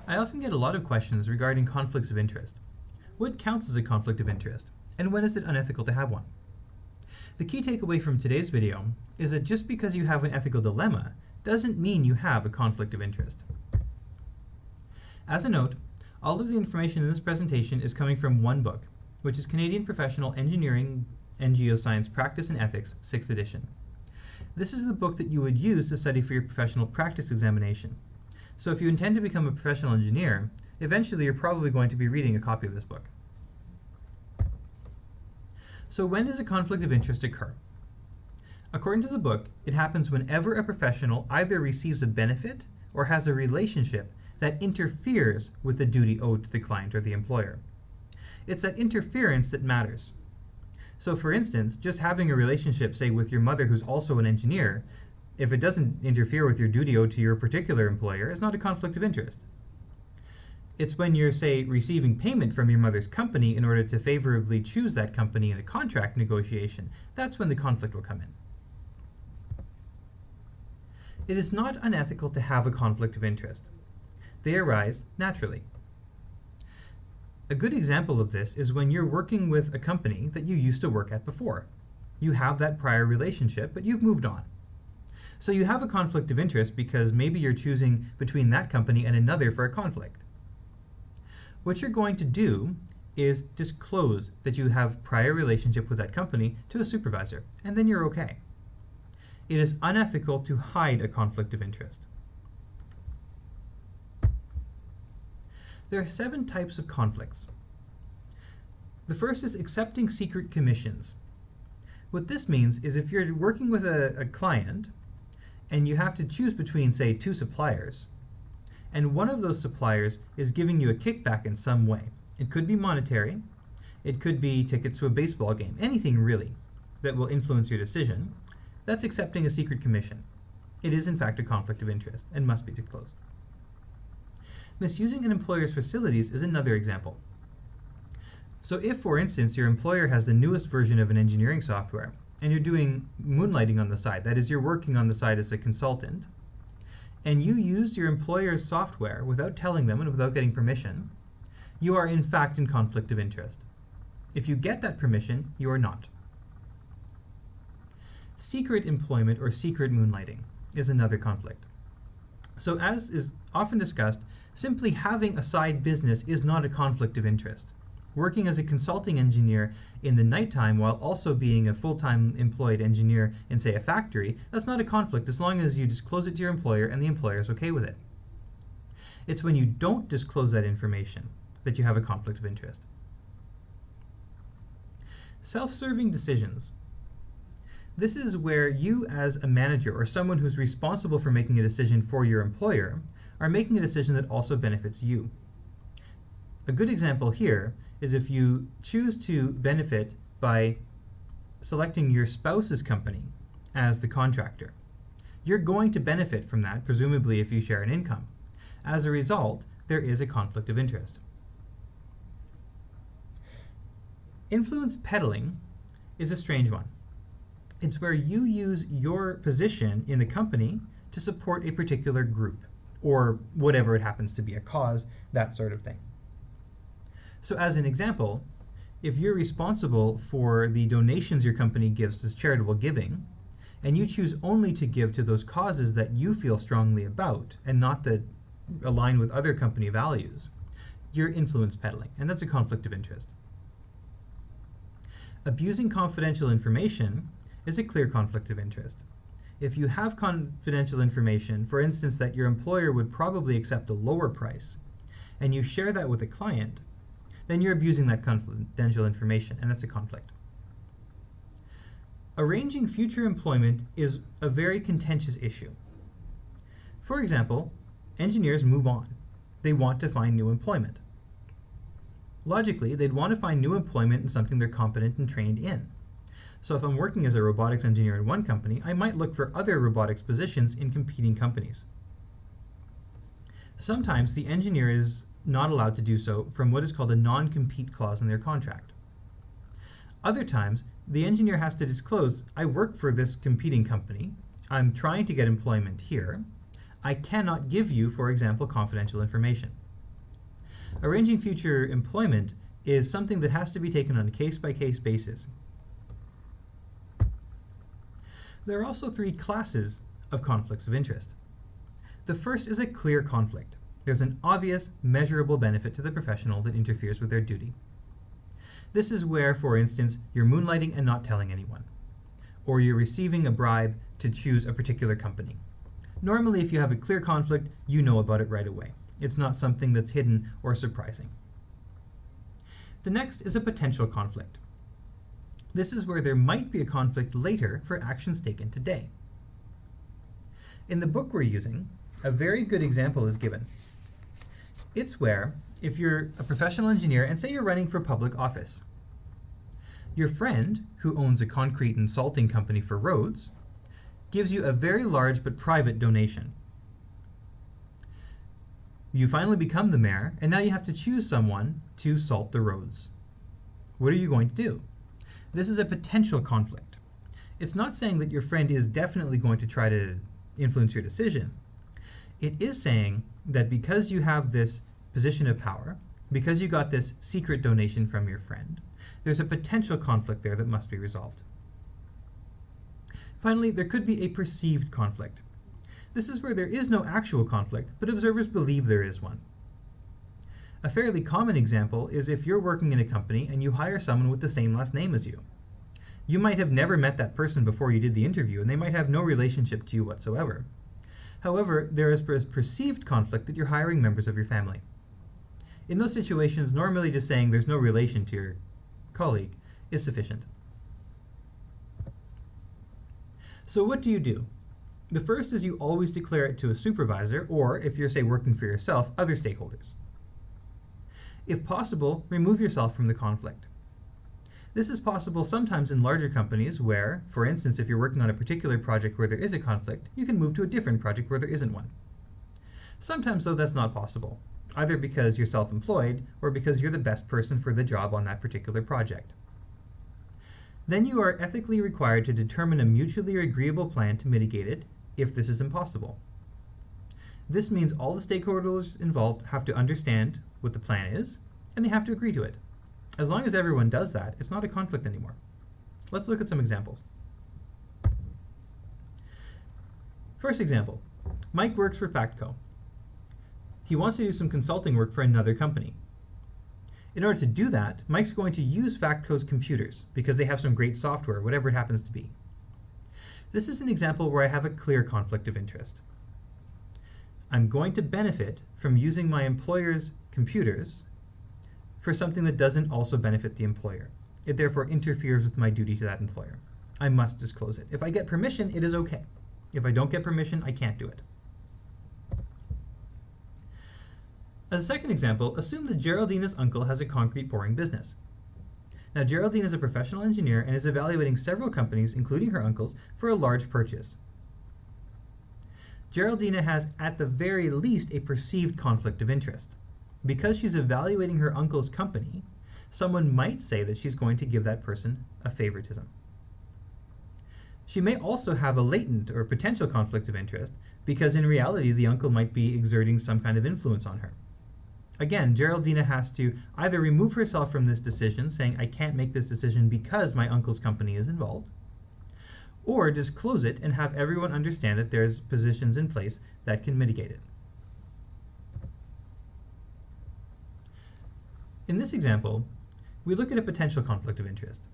I often get a lot of questions regarding conflicts of interest. What counts as a conflict of interest, and when is it unethical to have one? The key takeaway from today's video is that just because you have an ethical dilemma doesn't mean you have a conflict of interest. As a note, all of the information in this presentation is coming from one book, which is Canadian Professional Engineering and Geoscience Practice and Ethics, 6th edition. This is the book that you would use to study for your professional practice examination. So if you intend to become a professional engineer, eventually you're probably going to be reading a copy of this book. So when does a conflict of interest occur? According to the book, it happens whenever a professional either receives a benefit or has a relationship that interferes with the duty owed to the client or the employer. It's that interference that matters. So for instance, just having a relationship, say, with your mother who's also an engineer, if it doesn't interfere with your duty owed to your particular employer, is not a conflict of interest. It's when you're, say, receiving payment from your mother's company in order to favorably choose that company in a contract negotiation, that's when the conflict will come in. It is not unethical to have a conflict of interest. They arise naturally. A good example of this is when you're working with a company that you used to work at before. You have that prior relationship, but you've moved on. So you have a conflict of interest because maybe you're choosing between that company and another for a conflict. What you're going to do is disclose that you have prior relationship with that company to a supervisor, and then you're okay. It is unethical to hide a conflict of interest. There are 7 types of conflicts. The first is accepting secret commissions. What this means is if you're working with a client and you have to choose between, say, 2 suppliers, and one of those suppliers is giving you a kickback in some way. It could be monetary, it could be tickets to a baseball game, anything really that will influence your decision. That's accepting a secret commission. It is in fact a conflict of interest and must be disclosed. Misusing an employer's facilities is another example. So if, for instance, your employer has the newest version of an engineering software and you're doing moonlighting on the side, that is, you're working on the side as a consultant, and you used your employer's software without telling them and without getting permission, you are in fact in conflict of interest. If you get that permission, you are not. Secret employment or secret moonlighting is another conflict. So as is often discussed, simply having a side business is not a conflict of interest. Working as a consulting engineer in the nighttime while also being a full-time employed engineer in, say, a factory, that's not a conflict as long as you disclose it to your employer and the employer is okay with it. It's when you don't disclose that information that you have a conflict of interest. Self-serving decisions. This is where you as a manager or someone who's responsible for making a decision for your employer are making a decision that also benefits you. A good example here is if you choose to benefit by selecting your spouse's company as the contractor. You're going to benefit from that, presumably if you share an income. As a result, there is a conflict of interest. Influence peddling is a strange one. It's where you use your position in the company to support a particular group, or whatever it happens to be, a cause, that sort of thing. So as an example, if you're responsible for the donations your company gives as charitable giving, and you choose only to give to those causes that you feel strongly about, and not that align with other company values, you're influence peddling, and that's a conflict of interest. Abusing confidential information is a clear conflict of interest. If you have confidential information, for instance, that your employer would probably accept a lower price, and you share that with a client, then you're abusing that confidential information, and that's a conflict. Arranging future employment is a very contentious issue. For example, engineers move on. They want to find new employment. Logically, they'd want to find new employment in something they're competent and trained in. So if I'm working as a robotics engineer in one company, I might look for other robotics positions in competing companies. Sometimes the engineer is not allowed to do so from what is called a non-compete clause in their contract. Other times, the engineer has to disclose, I work for this competing company, I'm trying to get employment here, I cannot give you, for example, confidential information. Arranging future employment is something that has to be taken on a case-by-case basis. There are also three classes of conflicts of interest. The first is a clear conflict. There's an obvious, measurable benefit to the professional that interferes with their duty. This is where, for instance, you're moonlighting and not telling anyone, or you're receiving a bribe to choose a particular company. Normally, if you have a clear conflict, you know about it right away. It's not something that's hidden or surprising. The next is a potential conflict. This is where there might be a conflict later for actions taken today. In the book we're using, a very good example is given. It's where, if you're a professional engineer and say you're running for public office, your friend, who owns a concrete and salting company for roads, gives you a very large but private donation. You finally become the mayor, and now you have to choose someone to salt the roads. What are you going to do? This is a potential conflict. It's not saying that your friend is definitely going to try to influence your decision. It is saying that because you have this position of power, because you got this secret donation from your friend, there's a potential conflict there that must be resolved. Finally, there could be a perceived conflict. This is where there is no actual conflict, but observers believe there is one. A fairly common example is if you're working in a company and you hire someone with the same last name as you. You might have never met that person before you did the interview, and they might have no relationship to you whatsoever. However, there is perceived conflict that you're hiring members of your family. In those situations, normally just saying there's no relation to your colleague is sufficient. So what do you do? The first is you always declare it to a supervisor, or if you're, say, working for yourself, other stakeholders. If possible, remove yourself from the conflict. This is possible sometimes in larger companies where, for instance, if you're working on a particular project where there is a conflict, you can move to a different project where there isn't one. Sometimes, though, that's not possible, either because you're self-employed or because you're the best person for the job on that particular project. Then you are ethically required to determine a mutually agreeable plan to mitigate it, if this is impossible. This means all the stakeholders involved have to understand what the plan is, and they have to agree to it. As long as everyone does that, it's not a conflict anymore. Let's look at some examples. First example, Mike works for Factco. He wants to do some consulting work for another company. In order to do that, Mike's going to use Factco's computers because they have some great software, whatever it happens to be. This is an example where I have a clear conflict of interest. I'm going to benefit from using my employer's computers for something that doesn't also benefit the employer. It therefore interferes with my duty to that employer. I must disclose it. If I get permission, it is okay. If I don't get permission, I can't do it. As a second example, assume that Geraldina's uncle has a concrete pouring business. Now, Geraldine is a professional engineer and is evaluating several companies, including her uncle's, for a large purchase. Geraldina has, at the very least, a perceived conflict of interest. Because she's evaluating her uncle's company, someone might say that she's going to give that person a favoritism. She may also have a latent or potential conflict of interest because in reality the uncle might be exerting some kind of influence on her. Again, Geraldina has to either remove herself from this decision, saying I can't make this decision because my uncle's company is involved, or disclose it and have everyone understand that there's positions in place that can mitigate it. In this example, we look at a potential conflict of interest.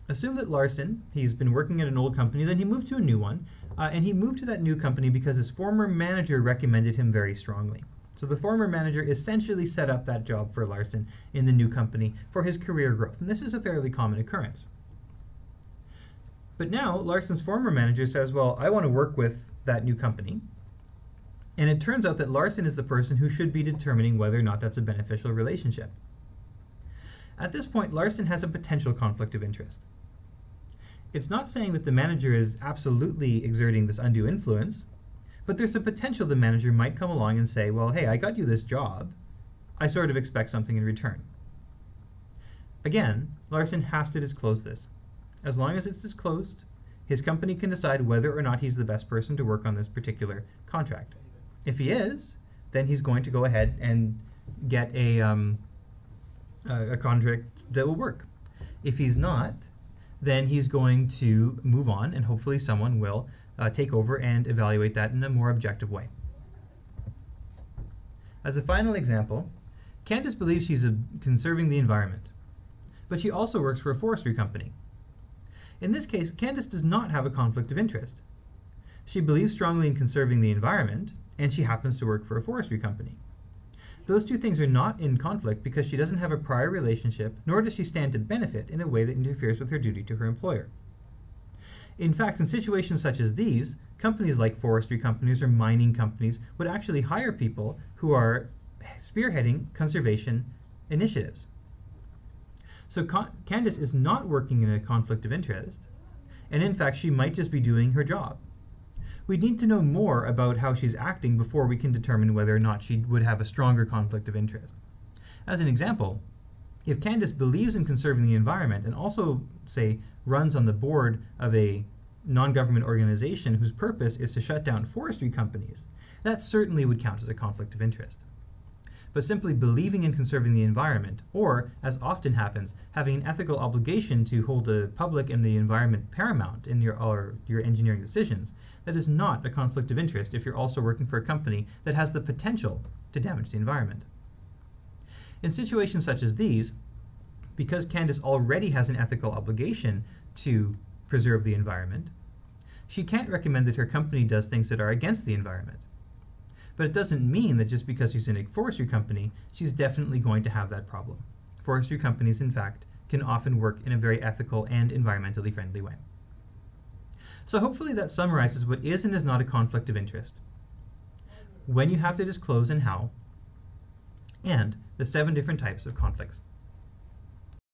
Assume that Larson, he's been working at an old company, then he moved to a new one, and he moved to that new company because his former manager recommended him very strongly. So the former manager essentially set up that job for Larson in the new company for his career growth, and this is a fairly common occurrence. But now Larson's former manager says, well, I want to work with that new company, and it turns out that Larson is the person who should be determining whether or not that's a beneficial relationship. At this point, Larson has a potential conflict of interest. It's not saying that the manager is absolutely exerting this undue influence, but there's a potential the manager might come along and say, well, hey, I got you this job. I sort of expect something in return. Again, Larson has to disclose this. As long as it's disclosed, his company can decide whether or not he's the best person to work on this particular contract. If he is, then he's going to go ahead and get a contract that will work. If he's not, then he's going to move on, and hopefully someone will take over and evaluate that in a more objective way. As a final example, Candice believes she's conserving the environment, but she also works for a forestry company. In this case, Candice does not have a conflict of interest. She believes strongly in conserving the environment, and she happens to work for a forestry company. Those two things are not in conflict because she doesn't have a prior relationship, nor does she stand to benefit in a way that interferes with her duty to her employer. In fact, in situations such as these, companies like forestry companies or mining companies would actually hire people who are spearheading conservation initiatives. So Candice is not working in a conflict of interest, and in fact she might just be doing her job. We need to know more about how she's acting before we can determine whether or not she would have a stronger conflict of interest. As an example, if Candice believes in conserving the environment and also, say, runs on the board of a non-government organization whose purpose is to shut down forestry companies, that certainly would count as a conflict of interest. But simply believing in conserving the environment, or, as often happens, having an ethical obligation to hold the public and the environment paramount in your engineering decisions, that is not a conflict of interest if you're also working for a company that has the potential to damage the environment. In situations such as these, because Candice already has an ethical obligation to preserve the environment, she can't recommend that her company does things that are against the environment. But it doesn't mean that just because she's in a forestry company, she's definitely going to have that problem. Forestry companies, in fact, can often work in a very ethical and environmentally friendly way. So hopefully that summarizes what is and is not a conflict of interest, when you have to disclose and how, and the 7 different types of conflicts.